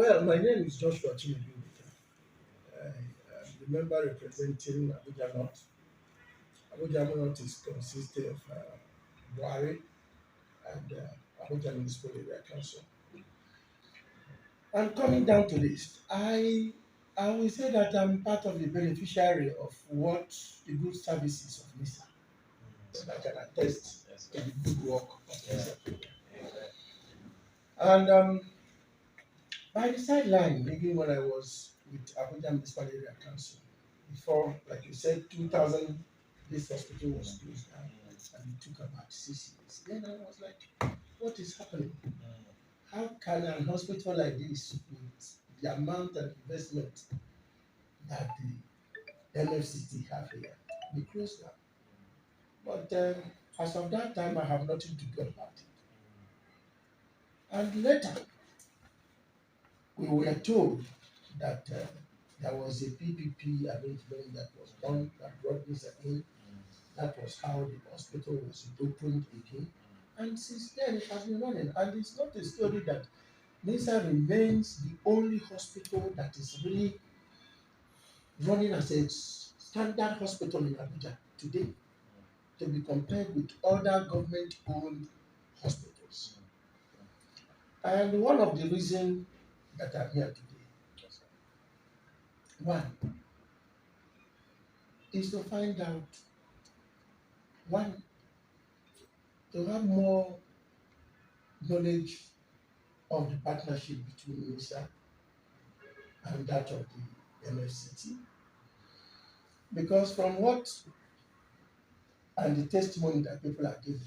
Well, my name is Joshua Chinedu Obika. I am the member representing Abuja North. Abuja North is consisting of BWARI and Abuja Municipal Area Council. And coming down to this, I will say that I'm part of the beneficiary of what the good services of Nisa. I can attest to the good work of Nisa. And by the sideline, even when I was with Abuja Municipal Area Council, before, like you said, 2000, this hospital was closed down, and it took about 6 years. Then I was like, what is happening? How can a hospital like this, with the amount of investment that the MFCT have here, be closed down? But as of that time, I have nothing to do about it. And later, we were told that there was a PPP arrangement that was done that brought this in. That was how the hospital was opened again. And since then, it has been running. And it's not a story that Nisa remains the only hospital that is really running as a standard hospital in Abuja today, to be compared with other government-owned hospitals. And one of the reasons that I'm here today, one, is to find out, one, to have more knowledge of the partnership between Nisa and that of the MFCT. Because from what and the testimony that people are giving,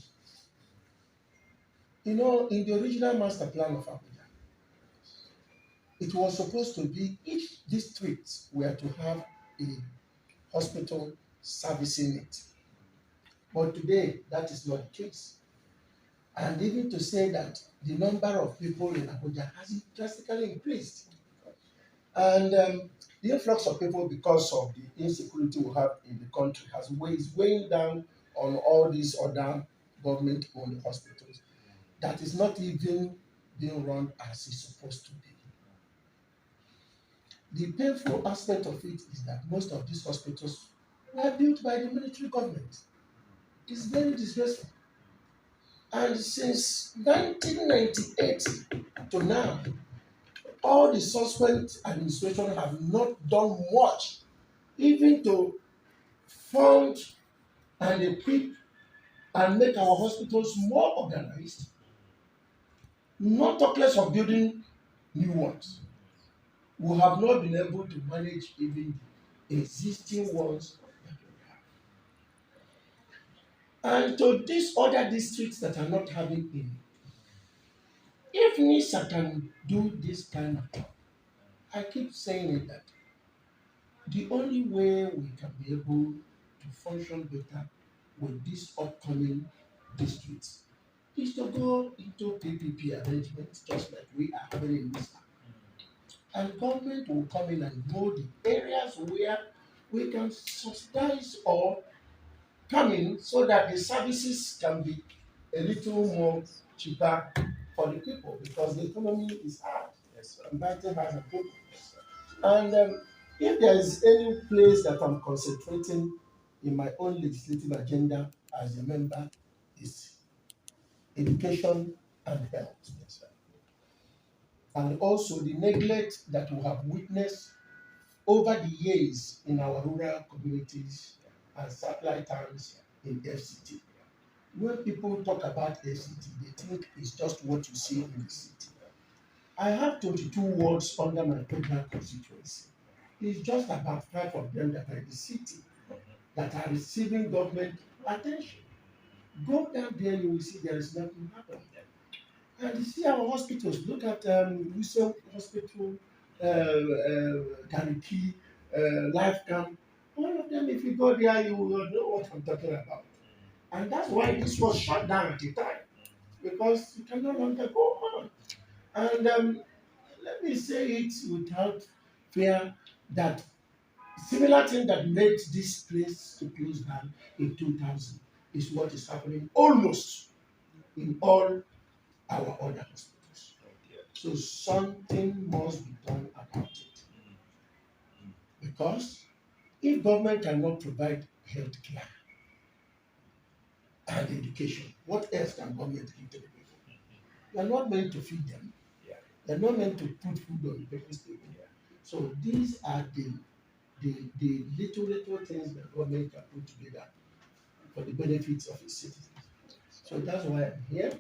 in the original master plan of Abuja, it was supposed to be each district were to have a hospital servicing it. But today, that is not the case. And even to say that the number of people in Abuja has drastically increased. And the influx of people, because of the insecurity we have in the country, is weighing down on all these other government-owned hospitals that is not even being run as it's supposed to be. The painful aspect of it is that most of these hospitals were built by the military government. It's very disgraceful. And since 1998 to now, all the subsequent administration have not done much, even to fund and equip and make our hospitals more organized, not talk less of building new ones. We have not been able to manage even the existing ones that we have. And to these other districts that are not having any, if NISA can do this kind of job, I keep saying it that the only way we can be able to function better with these upcoming districts is to go into PPP arrangements just like we are having in this. And government will come in and know the areas where we can subsidize or come in so that the services can be a little more cheaper for the people, because the economy is hard. Yes, impacting has a people. And if there is any place that I'm concentrating in my own legislative agenda as a member, is education and health. Yes, and also the neglect that we have witnessed over the years in our rural communities and satellite towns in FCT. When people talk about FCT, they think it's just what you see in the city. I have 22 wards under my federal constituency. It's just about 5 of them that are in the city that are receiving government attention. Go down there, you will see there is nothing happening. And you see our hospitals. Look at Wilson Hospital, Garki, Life Camp. All of them, if you go there, you will know what I'm talking about. And that's why this was shut down at the time, because you can no longer go on. And let me say it without fear that similar thing that made this place to close down in 2000 is what is happening almost in all our other hospitals. So something must be done about it. Because if government cannot provide health care and education, what else can government give to the people? They are not meant to feed them. They are not meant to put food on the people's table. So these are the little things that government can put together for the benefits of its citizens. So that's why I'm here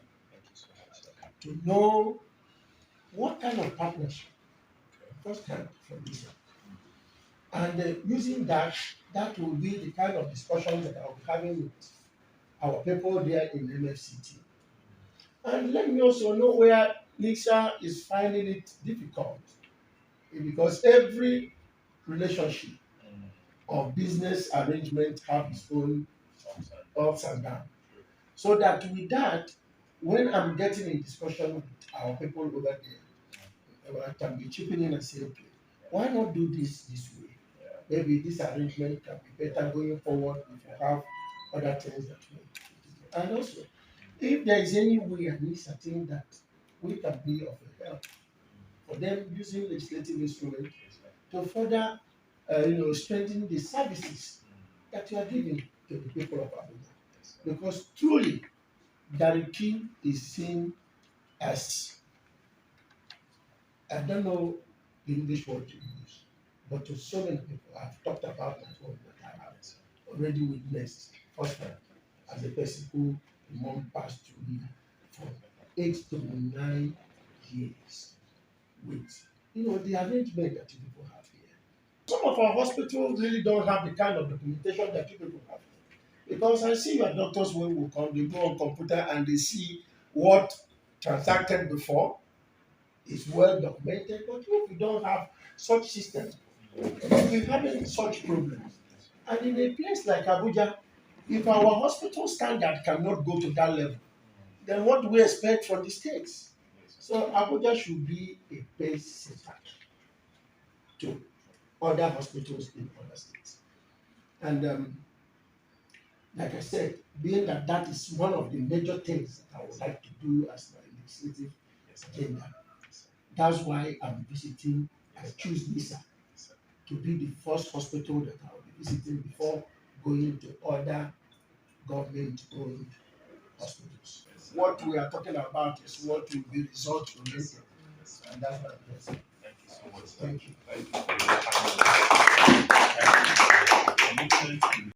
to know what kind of partnership first hand from this. And using that, that will be the kind of discussion that I'll be having with our people there in MFCT. And let me also know where Nisa is finding it difficult. Because every relationship or business arrangement have its own ups and downs. So that with that, when I'm getting in discussion with our people over there, I can be chipping in and say, okay, why not do this way? Maybe this arrangement can be better going forward if you have other things that we need. And also, if there is any way and need certain that we can be of help for them using legislative instruments to further strengthen the services that you are giving to the people of Abuja. Because truly, Garki is seen as, I don't know the English word to use, but to so many people, I've talked about my own that I have already witnessed firsthand as a person who the mom passed through me for 8 to 9 years with the arrangement that you people have here. Some of our hospitals really don't have the kind of documentation that you people have. Because I see your doctors when we come, they go on computer and they see what transacted before is well documented, but if we don't have such systems, we're having such problems. And in a place like Abuja, if our hospital standard cannot go to that level, then what do we expect from the states? So Abuja should be a base center to other hospitals in other states. And like I said, being that that is one of the major things that I would like to do as my legislative agenda, that's why I'm visiting, I choose Nisa to be the first hospital that I will be visiting before going to other government-owned hospitals. What we are talking about is what will be result-oriented, and that's what I'm saying. Thank you so much. Thank you. Thank you for your time.